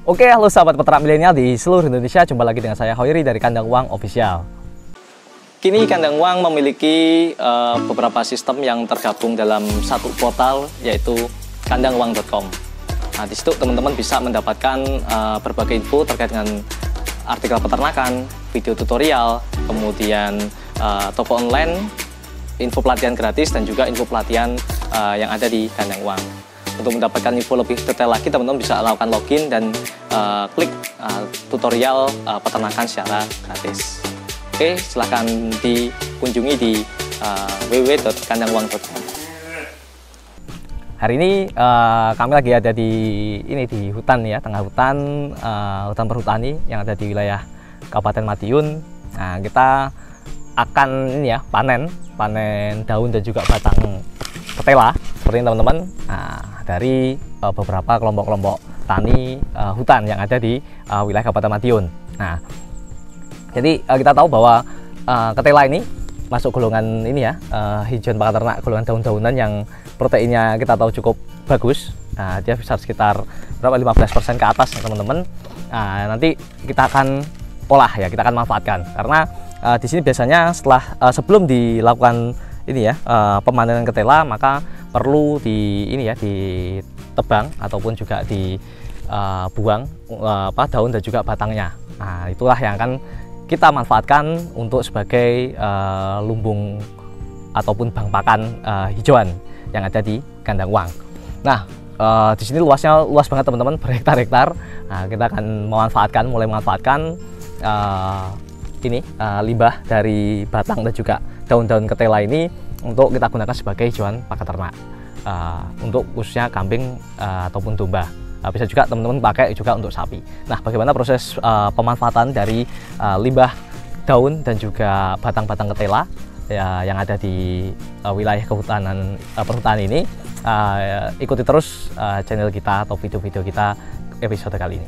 Oke, halo sahabat peternak milenial di seluruh Indonesia. Jumpa lagi dengan saya Hoiri dari Kandang Uang Official. Kini Kandang Uang memiliki beberapa sistem yang tergabung dalam satu portal, yaitu kandanguang.com. Nah, di situ teman-teman bisa mendapatkan berbagai info terkait dengan artikel peternakan, video tutorial, kemudian toko online, info pelatihan gratis, dan juga info pelatihan yang ada di Kandang Uang. Untuk mendapatkan info lebih detail lagi, teman-teman bisa lakukan login dan klik tutorial peternakan secara gratis. Oke, silahkan dikunjungi di www.kandanguang.com. Hari ini kami lagi ada di hutan ya, tengah hutan, hutan perhutani yang ada di wilayah Kabupaten Madiun. Nah, kita akan panen daun dan juga batang ketela seperti ini teman-teman. Nah, dari beberapa kelompok-kelompok tani hutan yang ada di wilayah Kabupaten Madiun. Nah, jadi kita tahu bahwa ketela ini masuk golongan hijauan pakan ternak, golongan daun-daunan yang proteinnya kita tahu cukup bagus. Nah, dia bisa sekitar 15% ke atas teman-teman. Nah, nanti kita akan olah ya, kita akan manfaatkan karena di sini biasanya sebelum dilakukan pemanenan ketela, maka perlu ditebang ataupun juga dibuang daun dan juga batangnya. Nah, itulah yang akan kita manfaatkan untuk sebagai lumbung ataupun bang pakan hijauan yang ada di Kandang Uang. Nah, di sini luasnya luas banget teman-teman, berhektar-hektar. Nah, kita akan mulai memanfaatkan limbah dari batang dan juga daun-daun ketela ini untuk kita gunakan sebagai hijauan pakan ternak, untuk khususnya kambing ataupun domba. Bisa juga teman-teman pakai juga untuk sapi. Nah, bagaimana proses pemanfaatan dari limbah daun dan juga batang-batang ketela ya, yang ada di wilayah perhutanan ini? Ikuti terus channel kita atau video-video kita episode kali ini.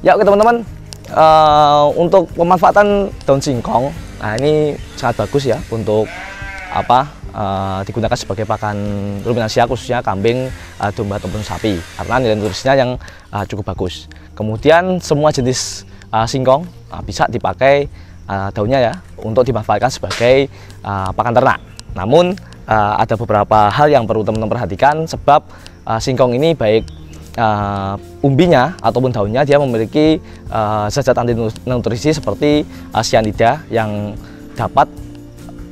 Ya, oke teman-teman, untuk pemanfaatan daun singkong, nah ini sangat bagus ya untuk digunakan sebagai pakan ruminansia, khususnya kambing, domba ataupun sapi, karena nilai nutrisinya yang cukup bagus. Kemudian semua jenis singkong bisa dipakai daunnya ya untuk dimanfaatkan sebagai pakan ternak. Namun ada beberapa hal yang perlu teman-teman perhatikan, sebab singkong ini baik umbinya ataupun daunnya dia memiliki zat anti nutrisi seperti cyanida yang dapat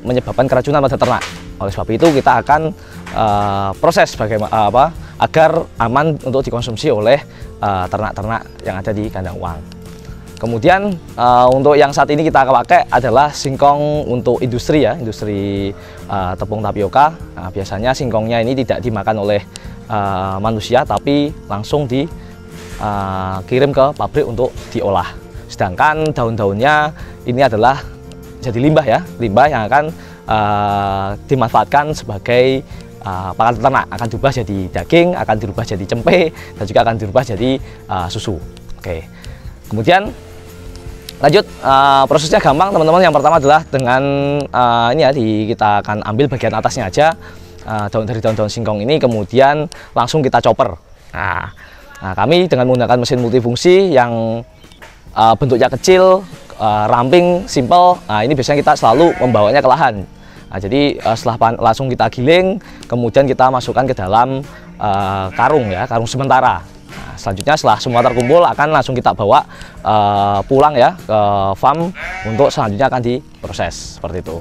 menyebabkan keracunan pada ternak. Oleh sebab itu kita akan proses agar aman untuk dikonsumsi oleh ternak-ternak yang ada di Kandang Uang. Kemudian untuk yang saat ini kita pakai adalah singkong untuk industri ya, industri tepung tapioka. Nah, biasanya singkongnya ini tidak dimakan oleh manusia, tapi langsung dikirim ke pabrik untuk diolah. Sedangkan daun-daunnya ini adalah jadi limbah ya, limbah yang akan dimanfaatkan sebagai pakan ternak, akan dirubah jadi daging, akan dirubah jadi cempe, dan juga akan dirubah jadi susu. Oke. Kemudian lanjut, prosesnya gampang teman-teman. Yang pertama adalah dengan kita akan ambil bagian atasnya aja, dari daun-daun singkong ini, kemudian langsung kita chopper. Nah, kami dengan menggunakan mesin multifungsi yang bentuknya kecil, ramping, simple. Nah, ini biasanya kita selalu membawanya ke lahan. Nah, jadi setelah langsung kita giling, kemudian kita masukkan ke dalam karung ya, karung sementara. Nah, selanjutnya setelah semua terkumpul akan langsung kita bawa pulang ya ke farm untuk selanjutnya akan diproses seperti itu.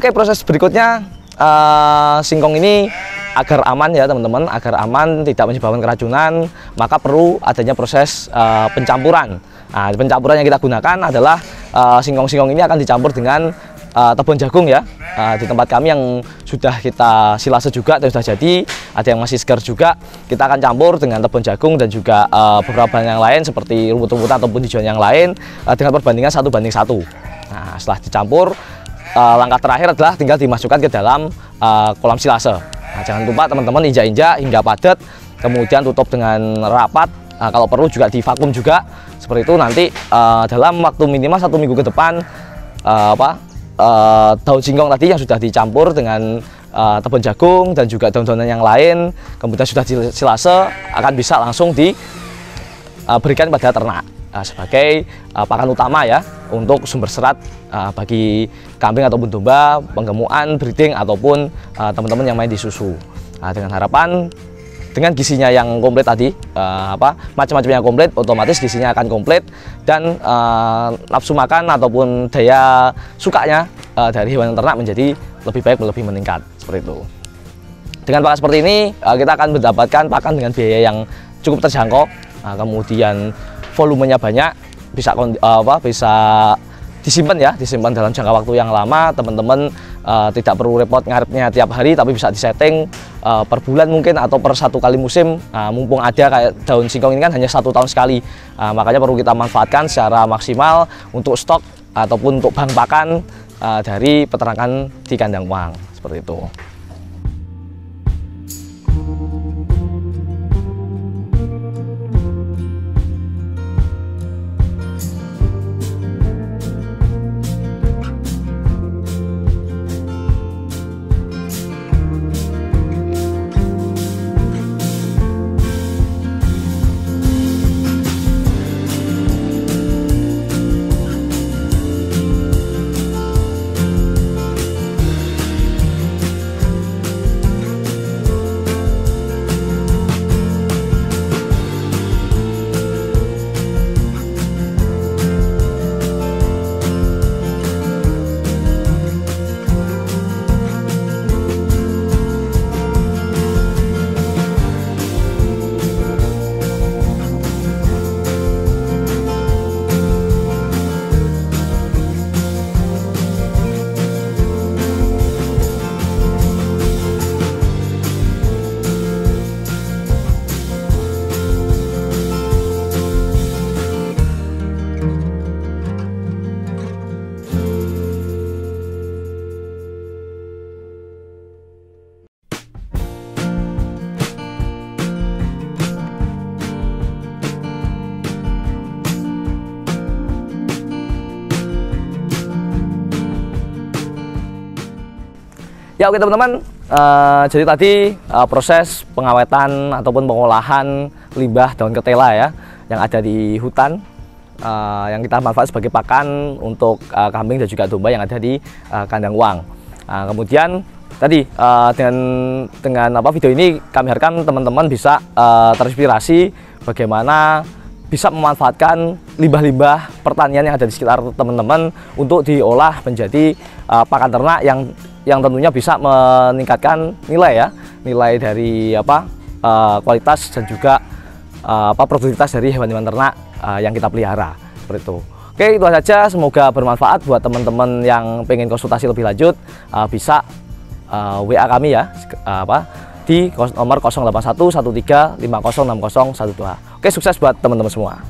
Oke, proses berikutnya singkong ini agar aman ya teman-teman, agar aman tidak menyebabkan keracunan, maka perlu adanya proses pencampuran. Nah, pencampuran yang kita gunakan adalah singkong-singkong ini akan dicampur dengan tepung jagung ya. Di tempat kami yang sudah kita silase juga dan sudah jadi, ada yang masih segar juga, kita akan campur dengan tepung jagung dan juga beberapa bahan yang lain seperti rumput-rumputan ataupun hijauan yang lain dengan perbandingan 1:1. Nah, setelah dicampur, langkah terakhir adalah tinggal dimasukkan ke dalam kolam silase. Nah, jangan lupa teman-teman injak-injak hingga padat, kemudian tutup dengan rapat. Kalau perlu juga divakum juga seperti itu. Nanti dalam waktu minimal 1 minggu ke depan daun singkong tadi yang sudah dicampur dengan tepung jagung dan juga daun-daunan yang lain, kemudian sudah disilase, akan bisa langsung diberikan pada ternak sebagai pakan utama ya, untuk sumber serat bagi kambing ataupun domba, penggemukan, breeding ataupun teman-teman yang main di susu. Dengan harapan dengan gizinya yang komplit tadi, macam-macamnya komplit, otomatis gizinya akan komplit dan nafsu makan ataupun daya sukanya dari hewan ternak menjadi lebih baik, lebih meningkat seperti itu. Dengan pakan seperti ini kita akan mendapatkan pakan dengan biaya yang cukup terjangkau, kemudian volumenya banyak, bisa disimpan dalam jangka waktu yang lama. Teman-teman tidak perlu repot ngarepnya tiap hari, tapi bisa disetting per bulan mungkin atau per 1 kali musim. Mumpung ada kayak daun singkong ini kan hanya 1 tahun sekali, makanya perlu kita manfaatkan secara maksimal untuk stok ataupun untuk bank pakan dari peternakan di kandang uang seperti itu. Ya oke teman-teman, jadi tadi proses pengawetan ataupun pengolahan limbah daun ketela ya yang ada di hutan, yang kita manfaat sebagai pakan untuk kambing dan juga domba yang ada di kandang uang. Kemudian tadi dengan video ini kami harapkan teman-teman bisa terinspirasi bagaimana bisa memanfaatkan limbah-limbah pertanian yang ada di sekitar teman-teman untuk diolah menjadi pakan ternak yang tentunya bisa meningkatkan nilai dari kualitas dan juga produktivitas dari hewan-hewan ternak yang kita pelihara seperti itu. Oke, itu saja, semoga bermanfaat buat teman-teman yang pengen konsultasi lebih lanjut, bisa WA kami ya di nomor 081 13 50 60 12. Oke, sukses buat teman-teman semua.